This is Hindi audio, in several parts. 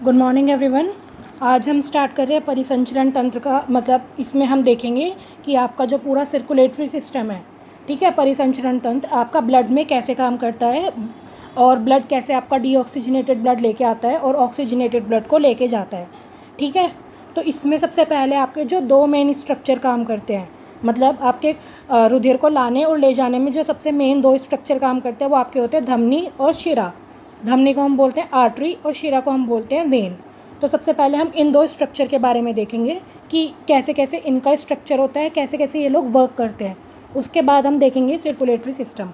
Good morning everyone. आज हम स्टार्ट कर रहे हैं परिसंचरण तंत्र का, मतलब इसमें हम देखेंगे कि आपका जो पूरा सर्कुलेटरी सिस्टम है, ठीक है, परिसंचरण तंत्र आपका ब्लड में कैसे काम करता है और ब्लड कैसे आपका डीऑक्सीजनेटेड ब्लड लेके आता है और ऑक्सीजनेटेड ब्लड को लेके जाता है, ठीक है। तो इसमें सबसे पहले आपके जो दो मेन स्ट्रक्चर काम करते हैं, मतलब आपके रुधिर को लाने और ले जाने में जो सबसे मेन दो स्ट्रक्चर काम करते हैं वो आपके होते हैं धमनी और शिरा। धमनी को हम बोलते हैं आर्टरी और शिरा को हम बोलते हैं वेन। तो सबसे पहले हम इन दो स्ट्रक्चर के बारे में देखेंगे कि कैसे कैसे इनका स्ट्रक्चर होता है, कैसे कैसे ये लोग वर्क करते हैं। उसके बाद हम देखेंगे सर्कुलेटरी सिस्टम।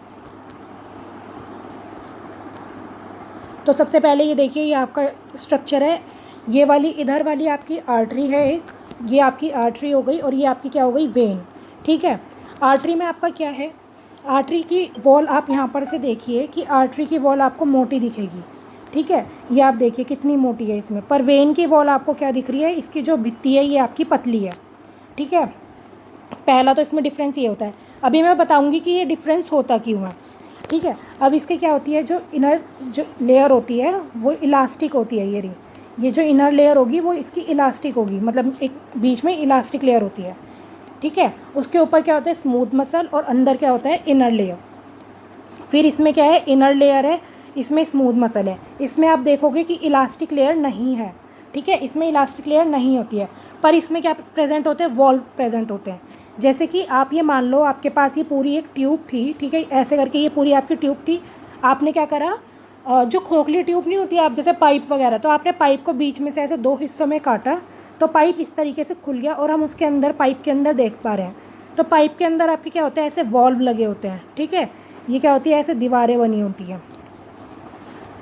तो सबसे पहले ये देखिए, ये आपका स्ट्रक्चर है। ये वाली इधर वाली आपकी आर्टरी है एक, ये आपकी आर्टरी हो गई और ये आपकी क्या हो गई, वेन, ठीक है। आर्टरी में आपका क्या है, आर्टरी की वॉल आप यहाँ पर से देखिए कि आर्टरी की वॉल आपको मोटी दिखेगी, ठीक है। ये आप देखिए कितनी मोटी है इसमें, पर वेन की वॉल आपको क्या दिख रही है, इसकी जो भित्ति है ये आपकी पतली है, ठीक है। पहला तो इसमें डिफरेंस ये होता है। अभी मैं बताऊंगी कि ये डिफरेंस होता क्यों है, ठीक है। अब इसके क्या होती है, जो इनर जो लेयर होती है वो इलास्टिक होती है। ये जो इनर लेयर होगी वो इसकी इलास्टिक होगी, मतलब एक बीच में इलास्टिक लेयर होती है, ठीक है। उसके ऊपर क्या होता है, स्मूथ मसल, और अंदर क्या होता है, इनर लेयर। फिर इसमें क्या है, इनर लेयर है, इसमें स्मूथ मसल है। इसमें आप देखोगे कि इलास्टिक लेयर नहीं है, ठीक है, इसमें इलास्टिक लेयर नहीं होती है। पर इसमें क्या प्रेजेंट होते हैं, वॉल्व प्रेजेंट होते हैं। जैसे कि आप ये मान लो आपके पास ये पूरी एक ट्यूब थी, ठीक है, ऐसे करके ये पूरी आपकी ट्यूब थी। आपने क्या करा, जो खोखली ट्यूब नहीं होती आप जैसे पाइप वगैरह, तो आपने पाइप को बीच में से ऐसे दो हिस्सों में काटा, तो पाइप इस तरीके से खुल गया और हम उसके अंदर पाइप के अंदर देख पा रहे हैं। तो पाइप के अंदर आपके क्या होता है, ऐसे वॉल्व लगे होते हैं, ठीक है। ये क्या होती है, ऐसे दीवारें बनी होती हैं।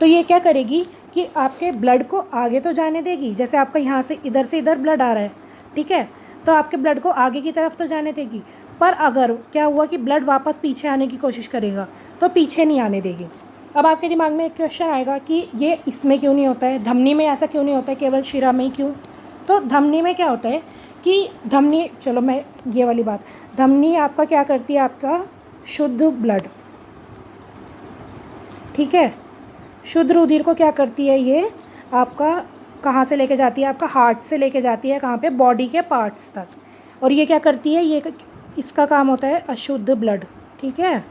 तो ये क्या करेगी कि आपके ब्लड को आगे तो जाने देगी, जैसे आपका यहाँ से इधर ब्लड आ रहा है, ठीक है, तो आपके ब्लड को आगे की तरफ तो जाने देगी। पर अगर क्या हुआ कि ब्लड वापस पीछे आने की कोशिश करेगा तो पीछे नहीं आने देगी। अब आपके दिमाग में एक क्वेश्चन आएगा कि ये इसमें क्यों नहीं होता है, धमनी में ऐसा क्यों नहीं होता है, केवल शिरा में ही क्यों। तो धमनी में क्या होता है कि धमनी, चलो मैं ये वाली बात, धमनी आपका क्या करती है, आपका शुद्ध ब्लड, ठीक है, शुद्ध रुधिर को क्या करती है, ये आपका कहाँ से लेके जाती है, आपका हार्ट से लेके जाती है, कहाँ पे, बॉडी के पार्ट्स तक। और ये क्या करती है, ये इसका काम होता है अशुद्ध ब्लड, ठीक है,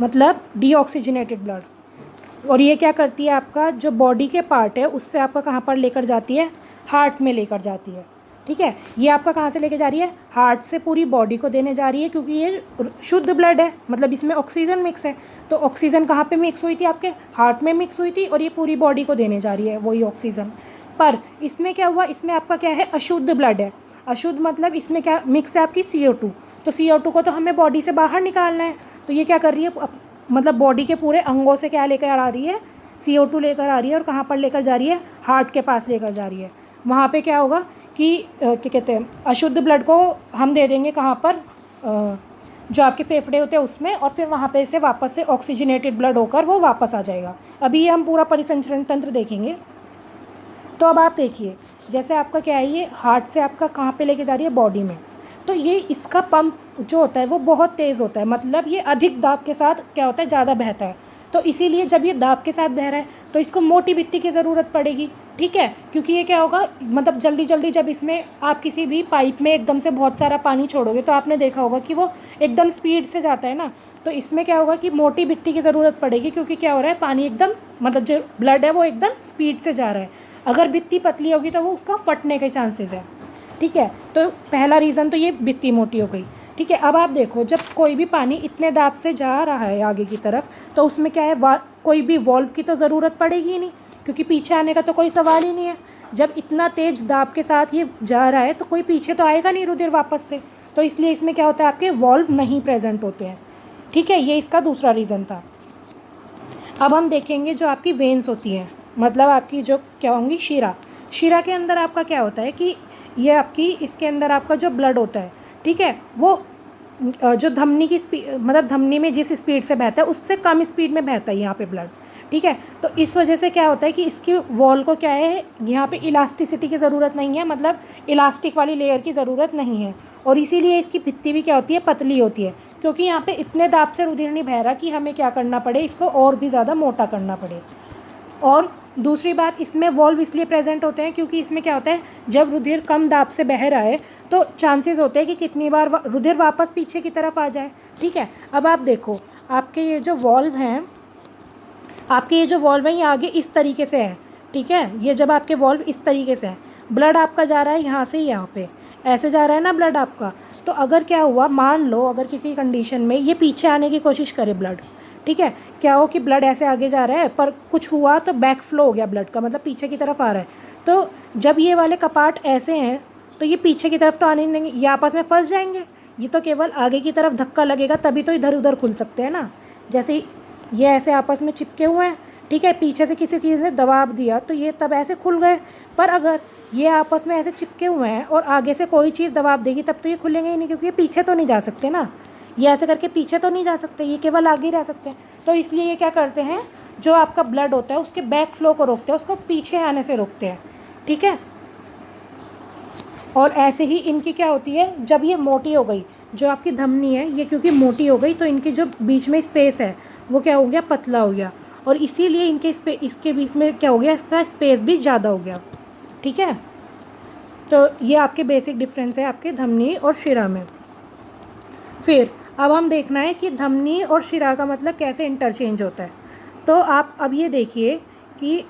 मतलब डीऑक्सीजनेटेड ब्लड। और ये क्या करती है, आपका जो बॉडी के पार्ट है उससे आपका कहाँ पर लेकर जाती है, हार्ट में लेकर जाती है, ठीक है। ये आपका कहाँ से लेके जा रही है, हार्ट से पूरी बॉडी को देने जा रही है, क्योंकि ये शुद्ध ब्लड है, मतलब इसमें ऑक्सीजन मिक्स है। तो ऑक्सीजन कहाँ पे मिक्स हुई थी, आपके हार्ट में मिक्स हुई थी, और ये पूरी बॉडी को देने जा रही है वही ऑक्सीजन। पर इसमें क्या हुआ, इसमें आपका क्या है, अशुद्ध ब्लड है। अशुद्ध मतलब इसमें क्या मिक्स है, आपकी CO2। तो CO2 को तो हमें बॉडी से बाहर निकालना है, तो ये क्या कर रही है, मतलब बॉडी के पूरे अंगों से क्या लेकर आ रही है, CO2 लेकर आ रही है, और कहाँ पर लेकर जा रही है, हार्ट के पास लेकर जा रही है। वहाँ पे क्या होगा कि क्या कहते हैं, अशुद्ध ब्लड को हम दे देंगे कहाँ पर, जो आपके फेफड़े होते हैं उसमें, और फिर वहाँ पे से वापस से ऑक्सीजनेटेड ब्लड होकर वो वापस आ जाएगा। अभी ये हम पूरा परिसंचरण तंत्र देखेंगे। तो अब आप देखिए, जैसे आपका क्या है, ये हार्ट से आपका कहाँ पे लेके जा रही है, बॉडी में। तो ये इसका पंप जो होता है वो बहुत तेज़ होता है, मतलब ये अधिक दाब के साथ क्या होता है, ज़्यादा बहता है। तो इसीलिए जब ये दाब के साथ बह रहा है तो इसको मोटी भित्ति की ज़रूरत पड़ेगी, ठीक है, क्योंकि ये क्या होगा, मतलब जल्दी जल्दी जब इसमें आप किसी भी पाइप में एकदम से बहुत सारा पानी छोड़ोगे तो आपने देखा होगा कि वो एकदम स्पीड से जाता है ना। तो इसमें क्या होगा कि मोटी भित्ति की ज़रूरत पड़ेगी, क्योंकि क्या हो रहा है, पानी एकदम, मतलब जो ब्लड है वो एकदम स्पीड से जा रहा है। अगर भित्ति पतली होगी तो वो उसका फटने के चांसेस है, ठीक है। तो पहला रीज़न तो ये भित्ति मोटी हो गई, ठीक है। अब आप देखो, जब कोई भी पानी इतने दाब से जा रहा है आगे की तरफ, तो उसमें क्या है, कोई भी वॉल्व की तो ज़रूरत पड़ेगी ही नहीं, क्योंकि पीछे आने का तो कोई सवाल ही नहीं है। जब इतना तेज़ दाब के साथ ये जा रहा है तो कोई पीछे तो आएगा नहीं रुधिर वापस से, तो इसलिए इसमें क्या होता है, आपके वॉल्व नहीं प्रेजेंट होते हैं, ठीक है। ये इसका दूसरा रीज़न था। अब हम देखेंगे जो आपकी वेन्स होती हैं, मतलब आपकी जो क्या होंगी, शिरा। शिरा के अंदर आपका क्या होता है कि ये आपकी, इसके अंदर आपका जो ब्लड होता है, ठीक है, वो जो धमनी की स्पीड, मतलब धमनी में जिस स्पीड से बहता है उससे कम स्पीड में बहता है यहाँ पे ब्लड, ठीक है। तो इस वजह से क्या होता है कि इसकी वॉल को क्या है, यहाँ पे इलास्टिसिटी की ज़रूरत नहीं है, मतलब इलास्टिक वाली लेयर की ज़रूरत नहीं है, और इसीलिए इसकी भित्ति भी क्या होती है, पतली होती है, क्योंकि यहाँ पे इतने दाब से रुधिर नहीं बह रहा कि हमें क्या करना पड़े, इसको और भी ज़्यादा मोटा करना पड़े। और दूसरी बात, इसमें वॉल्व इसलिए प्रेजेंट होते हैं क्योंकि इसमें क्या होता है, जब रुधिर कम दाब से बह रहा है तो चांसेस होते हैं कि कितनी बार रुधिर वापस पीछे की तरफ आ जाए। ठीक है, अब आप देखो आपके ये जो वॉल्व हैं, ये आगे इस तरीके से है। ठीक है, ये जब आपके वॉल्व इस तरीके से है, ब्लड आपका जा रहा है यहाँ से यहाँ पे, ऐसे जा रहा है ना ब्लड आपका। तो अगर क्या हुआ, मान लो अगर किसी कंडीशन में ये पीछे आने की कोशिश करे ब्लड, ठीक है, क्या हो कि ब्लड ऐसे आगे जा रहा है पर कुछ हुआ तो बैक फ्लो हो गया ब्लड का, मतलब पीछे की तरफ आ रहा है। तो जब ये वाले कपाट ऐसे हैं तो ये पीछे की तरफ तो आने नहीं देंगे, ये आपस में फंस जाएंगे। ये तो केवल आगे की तरफ धक्का लगेगा तभी तो इधर उधर खुल सकते हैं ना। जैसे ये ऐसे आपस में चिपके हुए हैं, ठीक है, पीछे से किसी चीज़ ने दबाव दिया तो ये तब ऐसे खुल गए। पर अगर ये आपस में ऐसे चिपके हुए हैं और आगे से कोई चीज़ दबाव देगी तब तो ये खुलेंगे ही नहीं, क्योंकि ये पीछे तो नहीं जा सकते ना, ये ऐसे करके पीछे तो नहीं जा सकते, ये केवल आगे ही रह सकते हैं। तो इसलिए ये क्या करते हैं, जो आपका ब्लड होता है उसके बैक फ्लो को रोकते हैं, उसको पीछे आने से रोकते हैं। ठीक है, और ऐसे ही इनकी क्या होती है, जब ये मोटी हो गई, जो आपकी धमनी है ये क्योंकि मोटी हो गई तो इनकी जो बीच में स्पेस है वो क्या हो गया, पतला हो गया, और इसीलिए इसके बीच में क्या हो गया, इसका स्पेस भी ज़्यादा हो गया। ठीक है, तो ये आपके बेसिक डिफरेंस है आपके धमनी और शिरा में। फिर अब हम देखना है कि धमनी और शिरा का मतलब कैसे इंटरचेंज होता है। तो आप अब ये देखिए कि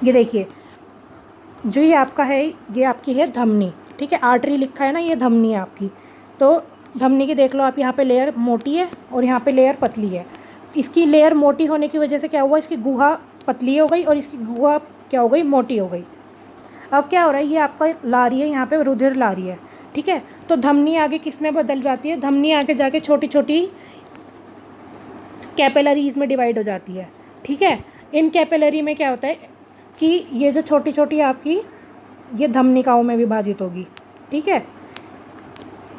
ये देखिए जो ये आपका है, ये आपकी है धमनी। ठीक है, आर्टरी लिखा है ना, ये धमनी है आपकी। तो धमनी की देख लो आप, यहाँ पे लेयर मोटी है और यहाँ पे लेयर पतली है। इसकी लेयर मोटी होने की वजह से क्या हुआ, इसकी गुहा पतली हो गई और इसकी गुहा क्या हो गई, मोटी हो गई। अब क्या हो रहा है, ये आपका ला रही है, यहाँ पे रुधिर ला रही है। ठीक है, तो धमनी आगे किस में बदल जाती है, धमनी आगे जाके छोटी छोटी कैपिलरीज में डिवाइड हो जाती है। ठीक है, इन कैपिलरी में क्या होता है कि ये जो छोटी छोटी आपकी ये धमनिकाओं में विभाजित होगी। ठीक है,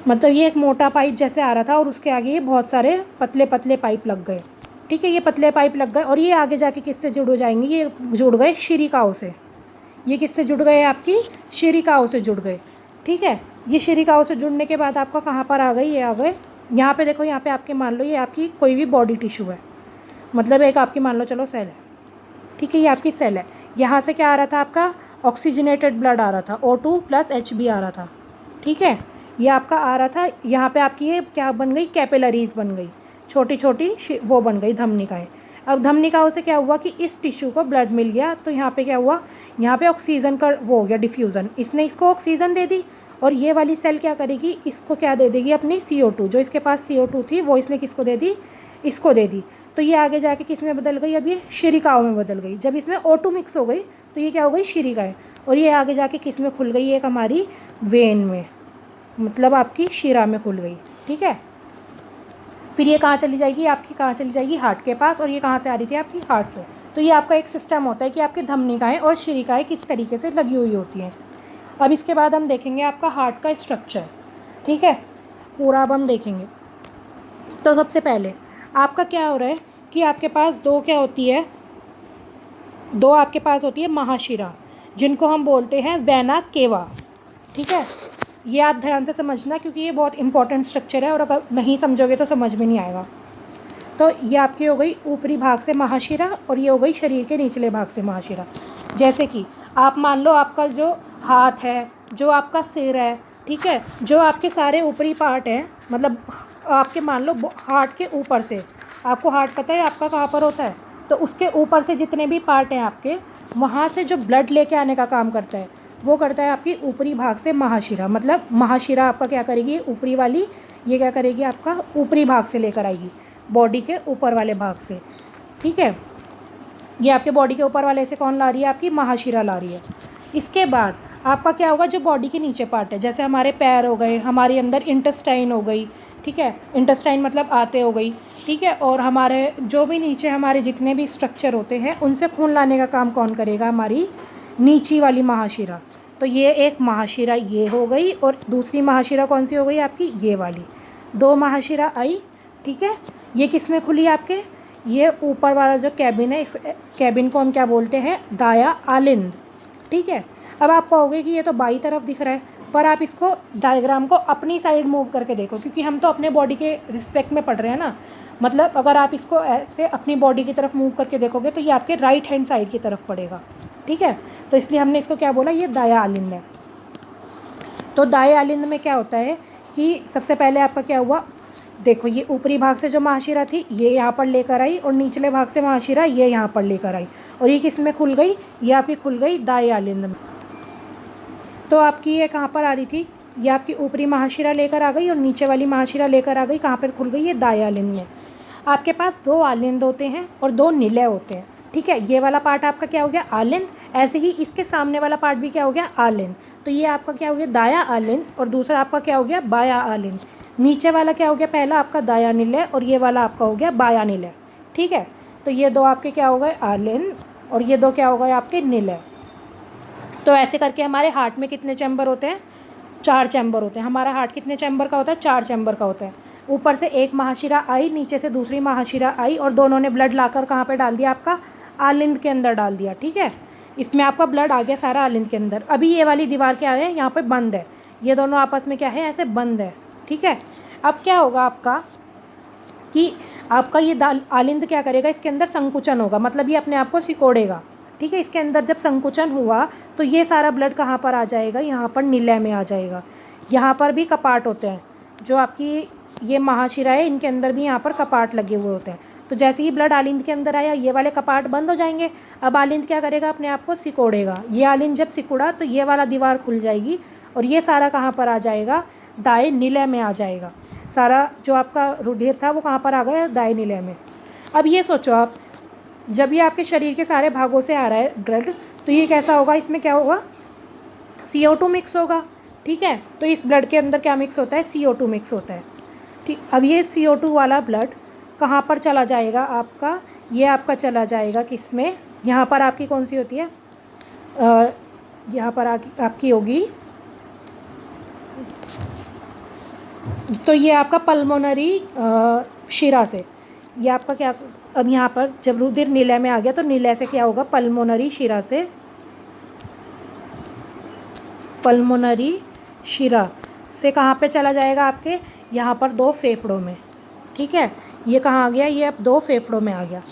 मतलब ये एक मोटा पाइप जैसे आ रहा था और उसके आगे ये बहुत सारे पतले पतले पाइप लग गए। ठीक है, ये पतले पाइप लग गए और ये आगे जाके किससे जुड़ जाएंगे, ये जुड़ गए शिरिकाओं से। ये किससे जुड़ गए, आपकी शिरिकाओं से जुड़ गए। ठीक है, ये शिरिकाओं से जुड़ने के बाद आपका कहाँ पर आ गई, ये आ गए यहाँ पे। देखो यहाँ पे आपके मान लो ये आपकी कोई भी बॉडी टिश्यू है, मतलब एक आपकी मान लो चलो सेल है। ठीक है, ये आपकी सेल है। यहाँ से क्या आ रहा था, आपका ऑक्सीजनेटेड ब्लड आ रहा था, O2 + Hb आ रहा था। ठीक है, ये आपका आ रहा था, यहाँ पे आपकी ये क्या बन गई, कैपिलरीज बन गई, छोटी छोटी वो बन गई धमनिकाएँ। अब धमनिकाओं से क्या हुआ कि इस टिश्यू को ब्लड मिल गया, तो यहाँ पे क्या हुआ, यहाँ पे ऑक्सीजन का वो हो गया डिफ्यूज़न, इसने इसको ऑक्सीजन दे दी और ये वाली सेल क्या करेगी, इसको क्या दे देगी, अपनी CO2, जो इसके पास CO2 थी वो इसने किसको दे दी, इसको दे दी। तो ये आगे जाके किस में बदल गई, अब ये शिरिकाओं में बदल गई। जब इसमें O2 मिक्स हो गई तो ये क्या हो गई, शिरिकाएँ, और ये आगे जाके किस में खुल गई, एक हमारी वेन में, मतलब आपकी शिरा में खुल गई। ठीक है, फिर ये कहाँ चली जाएगी, आपकी कहाँ चली जाएगी, हार्ट के पास, और ये कहाँ से आ रही थी, आपकी हार्ट से। तो ये आपका एक सिस्टम होता है कि आपकी धमनिकाएँ और शिरिकाएँ किस तरीके से लगी हुई होती हैं। अब इसके बाद हम देखेंगे आपका हार्ट का स्ट्रक्चर। ठीक है, पूरा अब हम देखेंगे। तो सबसे पहले आपका क्या हो रहा है कि आपके पास दो आपके पास होती है महाशिरा, जिनको हम बोलते हैं वेना केवा। ठीक है, ये आप ध्यान से समझना क्योंकि ये बहुत इंपॉर्टेंट स्ट्रक्चर है और अगर नहीं समझोगे तो समझ में नहीं आएगा। तो ये आपकी हो गई ऊपरी भाग से महाशिरा और ये हो गई शरीर के निचले भाग से महाशिरा। जैसे कि आप मान लो आपका जो हाथ है, जो आपका सिर है, ठीक है, जो आपके सारे ऊपरी पार्ट हैं, मतलब आपके मान लो हार्ट के ऊपर से, आपको हार्ट पता है आपका कहाँ पर होता है, तो उसके ऊपर से जितने भी पार्ट हैं आपके, वहाँ से जो ब्लड लेके आने का काम करता है वो करता है आपकी ऊपरी भाग से महाशिरा। मतलब महाशिरा आपका क्या करेगी, ऊपरी वाली ये क्या करेगी, आपका ऊपरी भाग से लेकर आएगी, बॉडी के ऊपर वाले भाग से। ठीक है, ये आपके बॉडी के ऊपर वाले से कौन ला रही है, आपकी महाशिरा ला रही है। इसके बाद आपका क्या होगा, जो बॉडी के नीचे पार्ट है, जैसे हमारे पैर हो गए, हमारे अंदर इंटेस्टाइन हो गई। ठीक है, इंटेस्टाइन मतलब आते हो गई। ठीक है, और हमारे जो भी नीचे हमारे जितने भी स्ट्रक्चर होते हैं उनसे खून लाने का काम कौन करेगा, हमारी नीची वाली महाशिरा। तो ये एक महाशिरा ये हो गई और दूसरी महाशिरा कौन सी हो गई, आपकी ये वाली। दो महाशिरा आई। ठीक है, ये किस में खुली आपके, ये ऊपर वाला जो कैबिन है, इस कैबिन को हम क्या बोलते हैं, दाया आलिंद। ठीक है, अब आप कहोगे कि ये तो बाई तरफ दिख रहा है, पर आप इसको डायग्राम को अपनी साइड मूव करके देखो, क्योंकि हम तो अपने बॉडी के रिस्पेक्ट में पढ़ रहे हैं ना। मतलब अगर आप इसको ऐसे अपनी बॉडी की तरफ मूव करके देखोगे तो ये आपके राइट हैंड साइड की तरफ पड़ेगा, ठीक है। तो इसलिए हमने इसको क्या बोला, ये दाया आलिंद है। तो दाएं आलिंद में क्या होता है कि सबसे पहले आपका क्या हुआ, देखो ये ऊपरी भाग से जो महाशिरा थी ये यहाँ पर लेकर आई और निचले भाग से महाशिरा ये यहाँ पर लेकर आई, और ये किस में खुल गई, ये आपकी खुल गई दाएं आलिंद में। तो आपकी ये कहाँ पर आ रही थी, ये आपकी ऊपरी महाशिरा लेकर आ गई और नीचे वाली महाशिरा लेकर आ गई, कहाँ पर खुल गई, ये दाएं आलिंद में। आपके पास 2 आलिंद होते हैं और 2 निलय होते हैं, ठीक है। ये वाला पार्ट आपका क्या हो गया, आलिंद। ऐसे ही इसके सामने वाला पार्ट भी क्या हो गया, आलिंद। तो ये आपका क्या हो गया, दाया आलिंद, और दूसरा आपका क्या हो गया, बाया आलिंद। नीचे वाला क्या हो गया, पहला आपका दाया निलय और ये वाला आपका हो गया बाया निलय, ठीक है। तो ये 2 आपके क्या हो गए, आलिंद, और ये 2 क्या हो गए आपके निलय। तो ऐसे करके हमारे हार्ट में कितने चैम्बर होते हैं, 4 चैम्बर होते हैं। हमारा हार्ट कितने चैम्बर का होता है, 4 चैम्बर का होता है। ऊपर से एक महाशिरा आई, नीचे से दूसरी महाशिरा आई, और दोनों ने ब्लड लाकर कहाँ पे डाल दिया, आपका आलिंद के अंदर डाल दिया, ठीक है। इसमें आपका ब्लड आ गया सारा आलिंद के अंदर। अभी ये वाली दीवार क्या है, यहाँ पे बंद है, ये दोनों आपस में क्या है, ऐसे बंद है, ठीक है। अब क्या होगा आपका कि आपका ये आलिंद क्या करेगा, इसके अंदर संकुचन होगा, मतलब ये अपने आप को सिकोड़ेगा, ठीक है। इसके अंदर जब संकुचन हुआ तो ये सारा ब्लड कहाँ पर आ जाएगा, यहाँ पर निलय में आ जाएगा। यहाँ पर भी कपाट होते हैं, जो आपकी ये महाशिरा है इनके अंदर भी यहाँ पर कपाट लगे हुए होते हैं। तो जैसे ही ब्लड आलिंद के अंदर आया ये वाले कपाट बंद हो जाएंगे। अब आलिंद क्या करेगा, अपने आप को सिकोड़ेगा। ये आलिंद जब सिकुड़ा तो ये वाला दीवार खुल जाएगी और ये सारा कहाँ पर आ जाएगा, दाएं निलय में आ जाएगा। सारा जो आपका रुधिर था वो कहाँ पर आ गया, दाएं निलय में। अब ये सोचो आप, जब ये आपके शरीर के सारे भागों से आ रहा है ब्लड, तो ये कैसा होगा, इसमें क्या होगा, CO2 मिक्स होगा, ठीक है। तो इस ब्लड के अंदर क्या मिक्स होता है, CO2 मिक्स होता है, ठीक। अब ये CO2 वाला ब्लड कहाँ पर चला जाएगा आपका, ये आपका चला जाएगा किस में, यहाँ पर आपकी कौन सी होती है, यहाँ पर आपकी होगी, तो ये आपका पल्मोनरी शिरा से, ये आपका क्या, अब यहाँ पर जब रुधिर निलय में आ गया तो निलय से क्या होगा, पल्मोनरी शिरा से, पल्मोनरी शिरा से कहाँ पे चला जाएगा, आपके यहाँ पर 2 फेफड़ों में, ठीक है। ये कहाँ आ गया, ये अब 2 फेफड़ों में आ गया।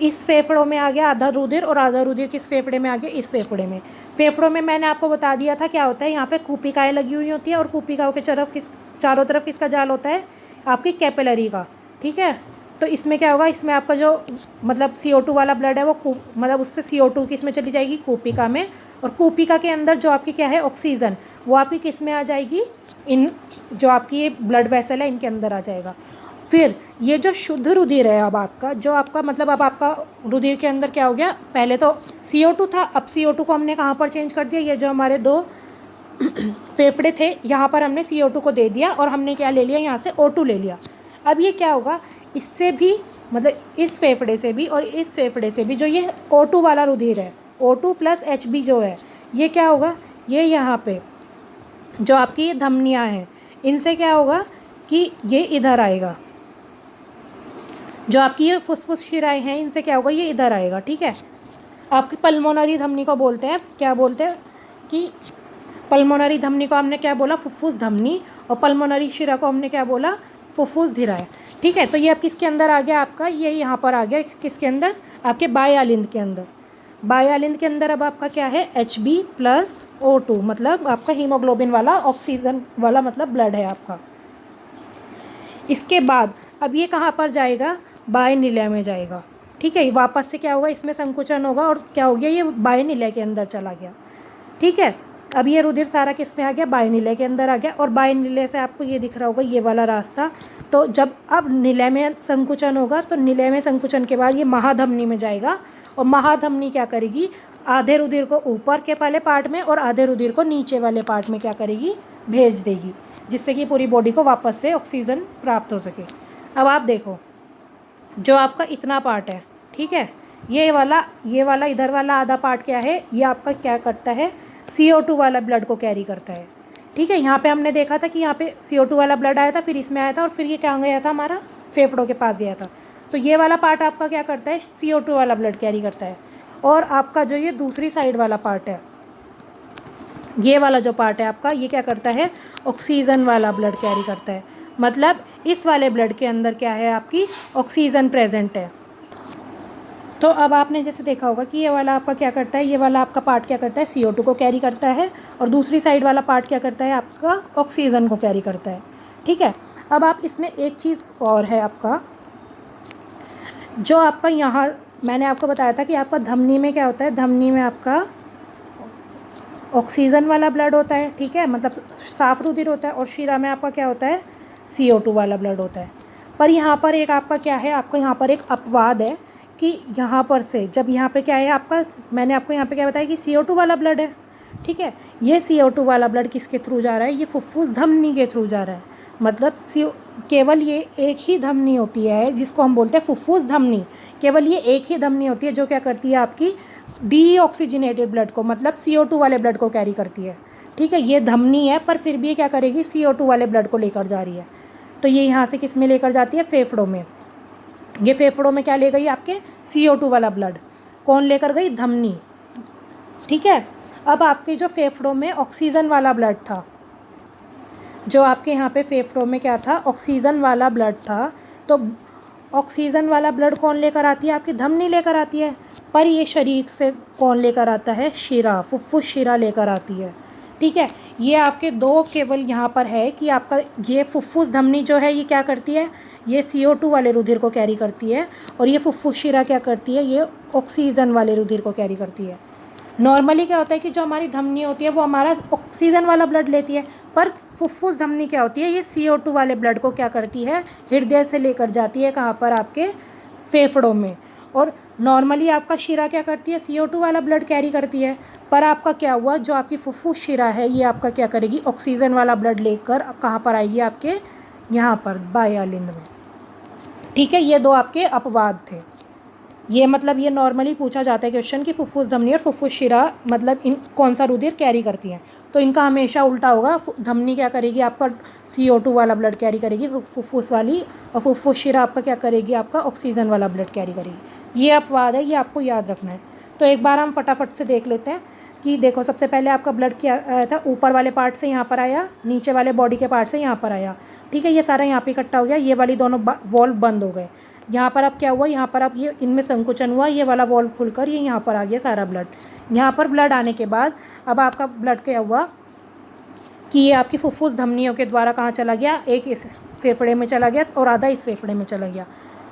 इस फेफड़ों में आ गया आधा रुधिर, और आधा रुधिर किस फेफड़े में आ गया, इस फेफड़े में। फेफड़ों में मैंने आपको बता दिया था क्या होता है, यहाँ पे कूपिकाएँ लगी हुई होती है, और कूपिकाओं के चारों तरफ किसका जाल होता है, आपकी कैपिलरी का, ठीक है। तो इसमें क्या होगा, इसमें आपका जो मतलब CO2 वाला ब्लड है वो मतलब उससे CO2 किस में चली जाएगी, कूपिका में, और कूपिका के अंदर जो आपकी क्या है, ऑक्सीजन, वो आपकी किस में आ जाएगी, इन जो आपकी ये ब्लड वेसल है इनके अंदर आ जाएगा। फिर ये जो शुद्ध रुधिर है, अब आपका जो आपका मतलब अब आपका रुधिर के अंदर क्या हो गया, पहले तो CO2 था, अब CO2 को हमने कहाँ पर चेंज कर दिया, ये जो हमारे 2 फेफड़े थे यहाँ पर हमने CO2 को दे दिया, और हमने क्या ले लिया, यहाँ से O2 ले लिया। अब ये क्या होगा, इससे भी मतलब इस फेफड़े से भी और इस फेफड़े से भी जो ये O2 वाला रुधिर है, O2 + Hb जो है, ये क्या होगा, ये यहाँ पे जो आपकी ये धमनियाँ हैं इनसे क्या होगा कि ये इधर आएगा, जो आपकी ये फुसफुस शिराएँ हैं इनसे क्या होगा, ये इधर आएगा, ठीक है। आपकी पल्मोनरी धमनी को बोलते हैं, क्या बोलते हैं कि पल्मोनरी धमनी को हमने क्या बोला, फुफ्फुस धमनी, और पल्मोनरी शिरा को हमने क्या बोला, फुफ्फुस धीराएँ, ठीक है। तो ये अब किसके अंदर आ गया आपका, ये यहाँ पर आ गया, किसके अंदर, आपके बाएं आलिंद के अंदर। बाएं आलिंद के अंदर अब आपका क्या है, Hb + O2, मतलब आपका हीमोग्लोबिन वाला, ऑक्सीजन वाला मतलब ब्लड है आपका। इसके बाद अब ये कहाँ पर जाएगा, बाएं निलय में जाएगा, ठीक है। वापस से क्या होगा, इसमें संकुचन होगा और क्या हो गया, ये बाएं निलय के अंदर चला गया, ठीक है। अब ये रुधिर सारा किस में आ गया, बाएं निलय के अंदर आ गया, और बाएं निलय से आपको ये दिख रहा होगा ये वाला रास्ता। तो जब अब निलय में संकुचन होगा तो निलय में संकुचन के बाद ये महाधमनी में जाएगा, और महाधमनी क्या करेगी, आधे रुधिर को ऊपर के वाले पार्ट में और आधे रुधिर को नीचे वाले पार्ट में क्या करेगी, भेज देगी, जिससे कि पूरी बॉडी को वापस से ऑक्सीजन प्राप्त हो सके। अब आप देखो, जो आपका इतना पार्ट है, ठीक है, ये वाला इधर वाला आधा पार्ट क्या है, ये आपका क्या करता है, CO2 वाला ब्लड को कैरी करता है, ठीक है। यहाँ पे हमने देखा था कि यहाँ पे CO2 वाला ब्लड आया था, फिर इसमें आया था, और फिर ये क्या गया था, हमारा फेफड़ों के पास गया था। तो ये वाला पार्ट आपका क्या करता है, CO2 वाला ब्लड कैरी करता है, और आपका जो ये दूसरी साइड वाला पार्ट है, ये वाला जो पार्ट है आपका, ये क्या करता है, ऑक्सीजन वाला ब्लड कैरी करता है। मतलब इस वाले ब्लड के अंदर क्या है, आपकी ऑक्सीजन प्रेजेंट है। तो अब आपने जैसे देखा होगा कि ये वाला आपका क्या करता है, ये वाला आपका पार्ट क्या करता है, CO2 को कैरी करता है, और दूसरी साइड वाला पार्ट क्या करता है, आपका ऑक्सीजन को कैरी करता है। ठीक है। अब आप इसमें एक चीज़ और है आपका, जो आपका यहाँ मैंने आपको बताया था कि आपका धमनी में क्या होता है, धमनी में आपका ऑक्सीजन वाला ब्लड होता है, ठीक है, मतलब साफ रुधिर होता है, और शिरा में आपका क्या होता है, CO2 वाला ब्लड होता है। पर यहाँ पर एक आपका क्या है, आपका यहाँ पर एक अपवाद है कि यहाँ पर से जब यहाँ पे क्या है आपका, मैंने आपको यहाँ पे क्या बताया कि CO2 वाला ब्लड है, ठीक है, ये CO2 वाला ब्लड किसके थ्रू जा रहा है, ये फुफ्फुस धमनी के थ्रू जा रहा है। मतलब केवल ये एक ही धमनी होती है जिसको हम बोलते हैं फुफ्फुस धमनी, केवल ये एक ही धमनी होती है जो क्या करती है, आपकी डीऑक्सीजनेटेड ब्लड को, मतलब CO2 वाले ब्लड को कैरी करती है। ठीक है, ये धमनी है पर फिर भी ये क्या करेगी, CO2 वाले ब्लड को लेकर जा रही है। तो ये यहाँ से किस में लेकर जाती है, फेफड़ों में। ये फेफड़ों में क्या ले गई, आपके CO2 वाला ब्लड। कौन लेकर गई, धमनी। ठीक है। अब आपके जो फेफड़ों में ऑक्सीजन वाला ब्लड था, जो आपके यहाँ पे फेफड़ों में क्या था, ऑक्सीजन वाला ब्लड था, तो ऑक्सीजन वाला ब्लड कौन लेकर आती है, आपकी धमनी लेकर आती है। पर ये शरीर से कौन लेकर आता है, शिरा, फुफ्फुस शिरा लेकर आती है। ठीक है, ये आपके दो केवल यहाँ पर है कि आपका ये फुफ्फुस धमनी जो है ये क्या करती है, ये CO2 वाले रुधिर को कैरी करती है, और ये फुफ्फुस शिरा क्या करती है, ये ऑक्सीजन वाले रुधिर को कैरी करती है। नॉर्मली क्या होता है कि जो हमारी धमनी होती है वो हमारा ऑक्सीजन वाला ब्लड लेती है, पर फुफ्फुस धमनी क्या होती है, ये CO2 वाले ब्लड को क्या करती है, हृदय से लेकर जाती है, कहाँ पर, आपके फेफड़ों में। और नॉर्मली आपका शिरा क्या करती है, CO2 वाला ब्लड कैरी करती है, पर आपका क्या हुआ, जो आपकी फुफ्फुस शिरा है ये आपका क्या करेगी, ऑक्सीजन वाला ब्लड लेकर कहाँ पर आएगी, आपके यहाँ पर बाह्यलिंद में। ठीक है, ये दो आपके अपवाद थे। ये मतलब ये नॉर्मली पूछा जाता है क्वेश्चन कि फुफ्फुस धमनी और फुफ्फुस शिरा मतलब इन कौन सा रुधिर कैरी करती हैं, तो इनका हमेशा उल्टा होगा। धमनी क्या करेगी, आपका CO2 वाला ब्लड कैरी करेगी फुफ्फुस वाली, और फुफ्फुस शिरा आपका क्या करेगी, आपका ऑक्सीजन वाला ब्लड कैरी करेगी। ये अपवाद है, ये आपको याद रखना है। तो एक बार हम फटाफट से देख लेते हैं कि देखो, सबसे पहले आपका ब्लड क्या आया था, ऊपर वाले पार्ट से यहाँ पर आया, नीचे वाले बॉडी के पार्ट से यहाँ पर आया। ठीक है, ये सारा यहाँ पे इकट्ठा हो गया, ये वाली दोनों वॉल्व बंद हो गए। यहाँ पर अब क्या हुआ, यहाँ पर अब ये इनमें संकुचन हुआ, ये वाला वॉल्व खुलकर ये यहाँ पर आ गया सारा ब्लड। यहाँ पर ब्लड आने के बाद अब आपका ब्लड क्या हुआ कि ये आपकी फुफ्फुस धमनियों के द्वारा कहाँ चला गया, एक इस फेफड़े में चला गया और आधा इस फेफड़े में चला गया।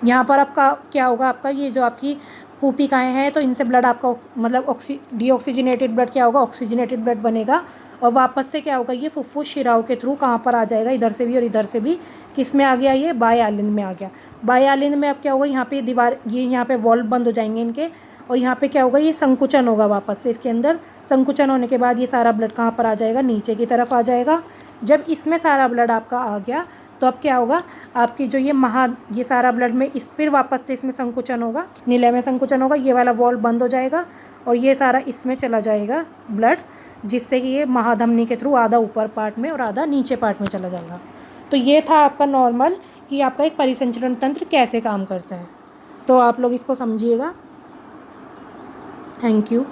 यहाँ पर आपका क्या होगा, आपका ये जो आपकी कूपिकाएँ हैं, तो इनसे ब्लड आपका मतलब डीऑक्सीजनेटेड ब्लड क्या होगा, ऑक्सीजनेटेड ब्लड बनेगा, और वापस से क्या होगा, ये फुफ्फुस शिराओं के थ्रू कहाँ पर आ जाएगा, इधर से भी और इधर से भी। किस में आ गया, ये बाह्यलिंद में आ गया। बाह्यलिंद में अब क्या होगा, यहाँ पे दीवार, ये यहाँ पे वॉल्व बंद हो जाएंगे इनके, और यहाँ पे क्या होगा, ये संकुचन होगा वापस से इसके अंदर। संकुचन होने के बाद ये सारा ब्लड कहाँ पर आ जाएगा, नीचे की तरफ आ जाएगा। जब इसमें सारा ब्लड आपका आ गया तो अब क्या होगा, आपकी जो ये सारा ब्लड में इस फिर वापस से इसमें संकुचन होगा, निलय में संकुचन होगा, ये वाला वॉल्व बंद हो जाएगा और ये सारा इसमें चला जाएगा ब्लड, जिससे कि ये महाधमनी के थ्रू आधा ऊपर पार्ट में और आधा नीचे पार्ट में चला जाएगा। तो ये था आपका नॉर्मल कि आपका एक परिसंचरण तंत्र कैसे काम करता है। तो आप लोग इसको समझिएगा। Thank you.